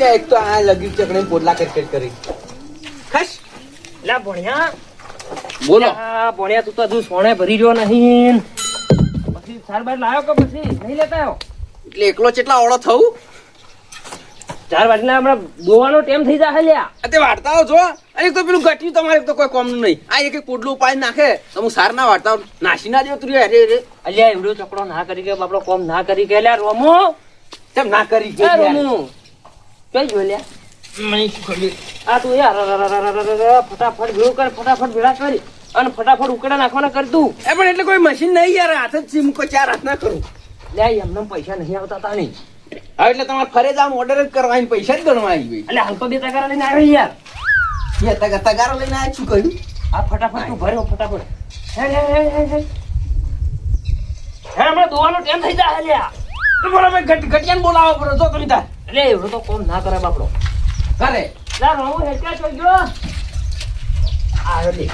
ત્યાં એક તો આ લગી ચકડી પોટલા કટ કરી ખસ લા ભણ્યા બોલો ભણ્યા તું તો હજુ સોણે ભરી રહ્યો નહીં પછી ચાર બાર લાવ્યો કે પછી નહીં લેતા આવ્યો એટલે એકલો ચેટલા ઓળો થવું 4 વાગના હમણાં દોવાનો ટાઈમ થઈ જાય લ્યા તે વાર્તાઓ જો અને એક તો પેલું ગટ્યું તમારે તો કોઈ કોમનું નહીં આ એક પોટલું ઉપાડી નાખે તો હું સાર ના વાર્તાઓ નાસી ના દેવ તું અરે અરે અલ્યા એવડો ચોકડો ના કરી કે બાપડો કોમ ના કરી કે લ્યા રોમો કેમ ના કરી એ રોમો કઈ જો લ્યા મને શું ખબર આ તું યાર ફટાફટ ભેળું કર ફટાફટ ભેળા કરી અને ફટાફટ ઉકળા નાખવાના કર તું એ પણ એટલે કોઈ મશીન નહીં યાર હાથ જ છે મુકો 4 હાથ ના કરું લ્યા એમને પૈસા નહીં આવતા તા નહીં હવે એટલે તમારે ફરે જામ ઓર્ડર જ કરવાની પૈસા જ ગણવા આવી એટલે હાલ તો 2 તગારા લઈને આવ્યો યાર તગારો લઈને આ શું કહ્યું આ ફટાફટ તું ભર્યો ફટાફટ હે હમણાં દોવાનો ટાઈમ થઈ જાય લ્યા તો બોલો ભાઈ ઘટિયાને બોલાવો પડો જો તમે તાર એટલે એવડો તો કોમ ના કરે બાપડો કરે લા રોમો હેઠા ચોઈ ગયો આ રે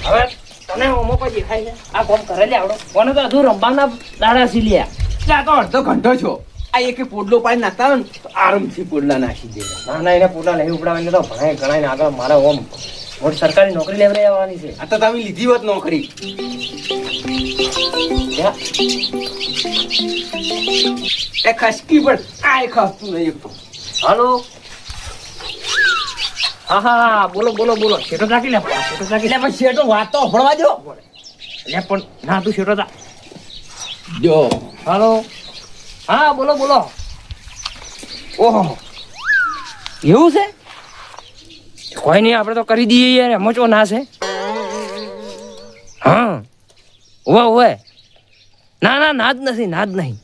હવે તને હોમો કોઈ દેખાય છે આ કોમ કરે લે આવડો કોને તો હજુ રંબાના દાડા સી લ્યા આ તો અડધો ઘંટો છો આ એક પોડલો પાડી નાખતા હોય ને તો આરામથી પોડલા નાખી દે ના એને પોટલા નહીં ઉપડાવીને તો ભણાય ગણાય ને આગળ મારે ઓમ મોટી સરકારી નોકરી લેવડે આવવાની છે આ તો તમે લીધી હોત નોકરી એ ખસકી પણ આ એક ખસતું નહીં એક તો હાલો હા બોલો શેઠો રાખી લે શેઠો રાખી લે એટલે પછી શેઠો વાત તો ભણવા દો લે પણ ના તું શેઠો તા જો હાલો હા બોલો ઓહો એવું છે કોઈ નહીં આપણે તો કરી દઈએ યાર એમ ચો ના છે હા ઓવે ના જ નહીં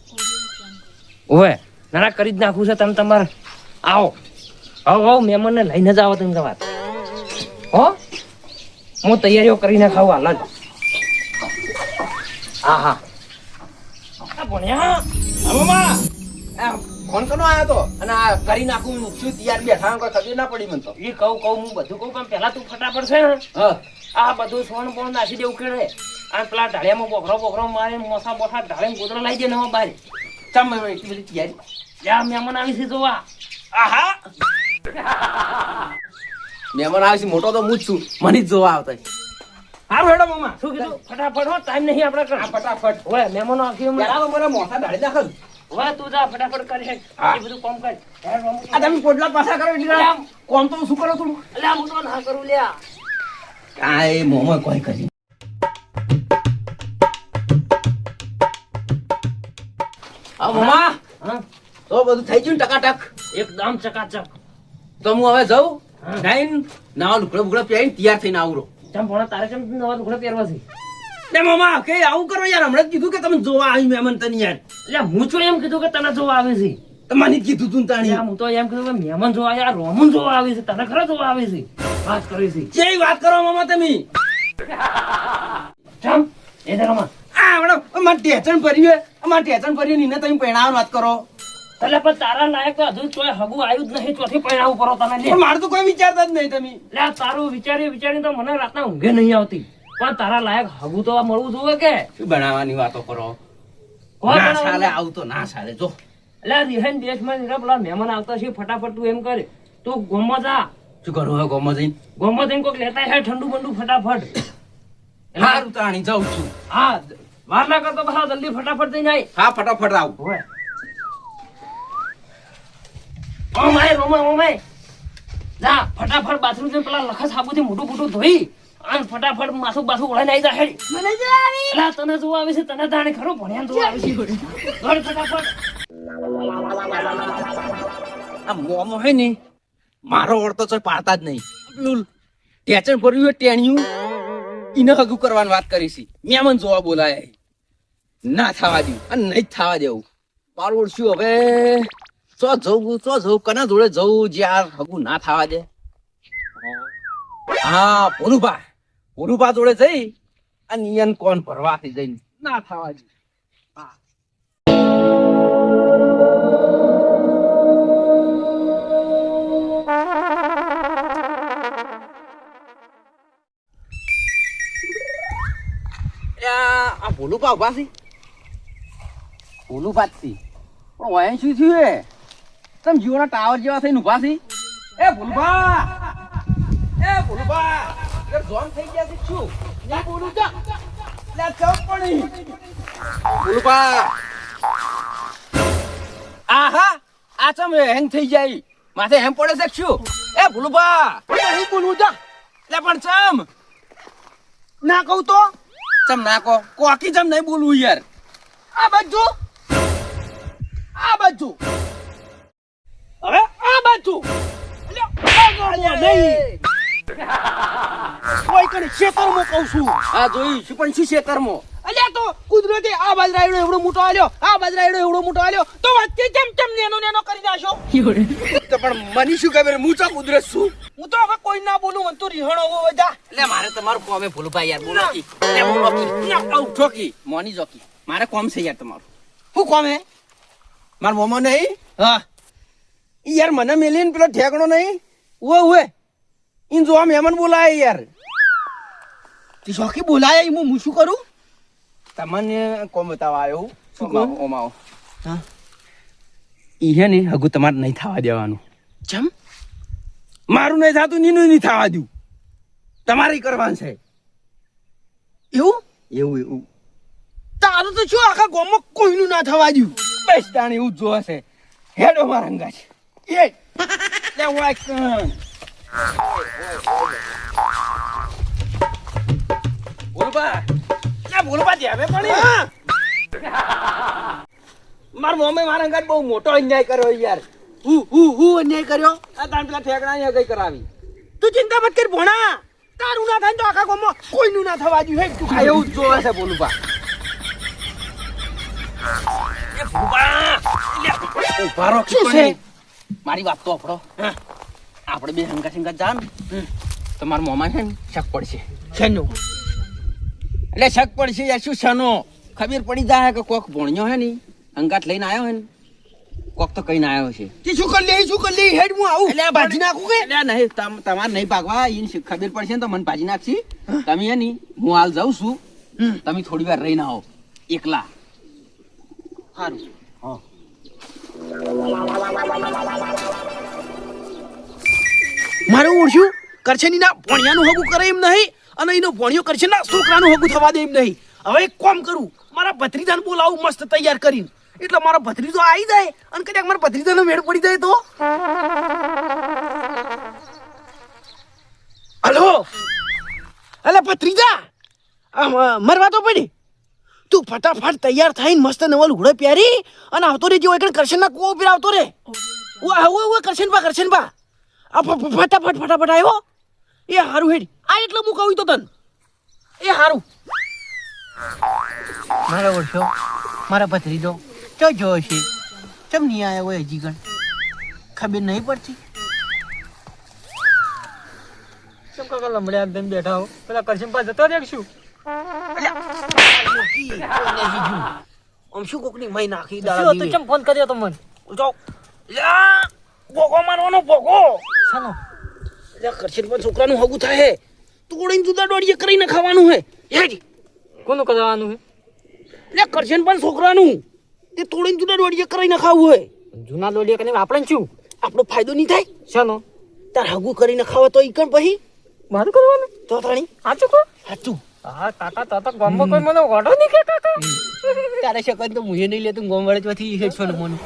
ઓવે ના કરી જ નાખું છે તમે તમારે આવો મહેમાનને લઈને જ આવો તમે તમારે હો હું તૈયારીઓ કરીને ખાવું હાલ જ હા ભણ્યા ફોન કરનો આવ્યો તો અને આ કરી નાખું શું તૈયાર બેઠા કોઈ ખબર ના પડી મને તો એ કહું હું બધું કહું પણ પેલા તું ફટાફટ છે ને આ બધું સોન બોન નાખી દેવું કેળે આ પેલા ઢાળિયામાં બોખરો મારે મોસા બોસા ઢાળે ગોદરો લાવી દે ને બહાર ચમ એટલી બધી તૈયારી ત્યાં મહેમાન આવી છે જોવા આહા મહેમાન આવે છે મોટો તો હું જ છું મને જ જોવા આવતા હારું હેડો મામા શું કીધું ફટાફટ હો ટાઈમ નહીં આપણે કર ફટાફટ ઓય મહેમાનો આવી પેલા મારા મોસા ડાળી નાખો ઓય તું જા ફટાફટ કરી એ બધું કામ કર આ તમે પોટલા પાછા કરો એટલે કોમ તો શું કરો થોડું એટલે હું તો ના કરું લ્યા કાંઈ મોમાં કોઈ કરી આ મામા હા તો બધું થઈ ગયું ને ટકાટક એકદમ ચકાચક તો હું હવે જાઉં જઈને નવા લુગડા બુગડા પહેરીને તૈયાર થઈને આવરો ચમ ભણા તારે ચમ નવા લુગડા પહેરવા છે ને મામા કે આવું કરો યાર હમણાં જ કીધું કે તમે જોવા આવી મહેમાન તને યાર એટલે હું તો એમ કીધું કે તને જોવા આવે છે મને જ કીધું તું તાણી હું તો એમ કીધું કે મહેમાન જોવા યાર રોમન જોવા આવે છે તને ખરા જોવા આવે છે વાત કરી છે કેવી વાત કરો મામા તમે ચમ એ દેખામાં આ હમણાં અમારે ટેચન ભર્યું અમારે ટેચન ભર્યું ને તમે પહેણાવવાની વાત કરો એટલે પણ તારા લાયક તો હજુ કોઈ હગું આવ્યું જ નહીં ચોથી પહેણાવું પડો તને લે પણ મારું તો કોઈ વિચારતા જ નહીં તમે લે તારું વિચારી તો મને રાતના ઊંઘે નહીં આવતી પણ તારા લાયક હગું તો મળવું જોઈએ કે શું બનાવવાની વાતો કરો કોઈ ના બનાવવાનું? ચાલે આવું તો ના ચાલે જો એટલે રિહાઈન દેશમાં નીકળ્યા પેલા મહેમાન આવતા છે ફટાફટ તું એમ કરે તું ગોમાં જા શું કરું હવે ગોમાં જઈને ગોમાં જઈને કોઈક લેતા હે ઠંડુ બંડુ ફટાફટ સારું તાણી જાઉં છું હા વાર ના કરતો બસ જલ્દી ફટાફટ જઈને આય હા ફટાફટ આવું ઓમાય જા ફટાફટ બાથરૂમ જઈને પેલા લખા સાબુથી મોટું ધોઈ અને ફટાફટ માથું ઓળાઈને આવી જા હેડી મને જો આવી એલા તને જોવા આવે છે તને જાણે ખરો ભણ્યા જોવા આવે છે દોડ ફટાફટ આ મોમો હે ને મારો ઓળતો તો પાડતા જ નહીં પેલું ટેચન ભર્યું હોય ટેણિયું એને હગું કરવાની વાત કરી છે મહેમાન જોવા બોલાય ના થવા દઉં અને નહીં જ થવા દેવું મારું ઓળશું હવે ચો જવું કના જોડે જવું જ્યાં હગું ના થવા દે હા ભોલુભા જોડે જઈ અને નિયન કોણ ભરવાથી જઈને ના થવા દે આ ભોલુભા ઉભા છે ભોલુભા જ છે પણ વયન શું થયું તમે જીઓના ટાવર જેવા થઈને ઉભા છે. એ ભૂલભા, એ ભૂલભા, યાર જોન થઈ ગયા છે શું? ના બોલું જા. લે ચપ પડી. ભૂલભા. આહા, આ ચમ હેંગ થઈ જાય. માથે હેમ પડે છે શું? એ ભૂલભા. નહીં બોલવું જા. લે પણ ચમ. ના કહું તો? ચમ ના કહો. કોકી ચમ નહીં બોલવું યાર. આ બાજુ. આ બાજુ. હવે આ બાજુ. કોઈ કને શેતરમાં કહું છું. હા જોઈ શું પણ શું શેતરમાં? અલ્યા તો કુદરતે આ બાજરાયડો એવડો મોટો આલ્યો, આ બાજરાયડો એવડો મોટો આલ્યો, તો વચ્ચે કેમ નેનો કરી નાશો? તો પણ મને શું ખબર, હું તો કુદરત છું. હું તો હવે કોઈ ના બોલું, મને તો રીહણો હોવો જા. એટલે મારે તમારું કોમે ભૂલભાઈ યાર, બોલો કી. લે બોલો કી. ના ઉઠો કી. મોની જોકી. મારે કોમ છે યાર તમારું. શું કોમ હે? માર મોમો નહીં? હા. યાર મને મેલીને પેલો ઠેકણો નહીં? ઓએ ઈન જોવા મહેમાન બોલાય યાર. તે શોખી બોલાય હું શું કરું? તમને કોમ બતાવવા આવ્યો. શું કહું? ઓમાઓ. હા. ઈ હે ને હગું તમારે નહીં થવા દેવાનું. ચમ? મારું નહીં થતું, નીનું નહીં થવા દઉં. તમારે કરવાનું છે. એવું? એવું એવું. તારું તો શું આખા ગામમાં કોઈનું ના થવા દઉં. બસ તાણ એવું જ જોવા છે. હેડો મારા અંગા છે. એ લે વાય કન. બોલબા. લે બોલબા દે હવે પણ. માર મોમે મારા અંગા બહુ મોટો અન્યાય કર્યો યાર. હું અન્યાય કર્યો? આ તાણ પેલા ઠેકડાની હગઈ કરાવી. તું ચિંતા મત કર ભોણા. તારું ના થાય તો આખા ગામમાં કોઈનું ના થવા દઉં. હે તું એવું જ જોવે છે બોલબા. મારી વાત તો આપણો આપણે બે હંગા સિંગા જાન તમારા મોમાં છે ને શક પડશે. શેનું? એટલે શક પડશે યાર. શું શેનો? ખબર પડી જાય કે કોક ભોણ્યો હે ને અંગાત લઈને આવ્યો હે ને કોક તો કઈને આવ્યો છે. શું કરી લે હેડ હું આવું એટલે ભાજી નાખું કે એટલે નહીં તમારે નહીં ભાગવા. એને ખબર પડશે ને તો મને ભાજી નાખશી. તમે હે ને હું હાલ જાઉં છું, તમે થોડી વાર રહીને આવો એકલા. સારું. હા. મારું ઓળખ્યું કરશેની ના ભણિયાનું હગું કરે એમ નહીં, અને એનો ભણિયો કરશે ના છોકરાનું હગું થવા દે એમ નહીં. હવે એક કામ કરું, મારા ભત્રીજાને બોલાવું મસ્ત તૈયાર કરીને, એટલે મારો ભત્રીજો આવી જાય અને કદાચ મારા ભત્રીજાનો મેળ પડી જાય તો. હલો અલે ભત્રીજા, મરવા તો પડી. તું ફટાફટ તૈયાર થઈને મસ્ત નવા લુગડો પહેરી અને આવતો રે. જેવો એકણ કરશનના કુવો ઉપર આવતો રે. ઓ કરશનબા આ ફટાફટ આવ્યો. એ હારું હેડ. આ એટલે હું કહું તો તન એ હારું. મારા ઓળશો મારા ભત્રીજો ચો જો છે. ચમ નહીં આવ્યા હોય હજી ગણ? ખબર નહીં પડતી. કેમ કાકા લમડ્યા તેમ બેઠા હો? પેલા કરશનપા જતો દેખશું. આમ શું કોકની મય નાખી શું હતું? કેમ ફોન કર્યો તો મને? ભોગો મારવાનો ભોગો. શાનો? કરશન પણ છોકરાનું હગું થાય. તોડીને જુદા દોડીએ કરીને ખાવાનું હે. હેજી કોનું કરવાનું છે? એટલે કરશન પણ છોકરાનું તે તોડીને જુદા દોડીએ કરીને ખાવું હોય. જૂના લોડિયા કરીને આપણે શું આપણો ફાયદો નહીં થાય? શાનો? તાર હગું કરીને ખાવા તો ઈકણ પછી મારું કરવાનું તો તાણી સાચું કહો. સાચું. હા કાકા તો ગામમાં કોઈ મને ઓઢો નહીં કે કાકા. તારે શકન તો મુએ નહીં લેતું ગોમ વળે હેડફોન મોનું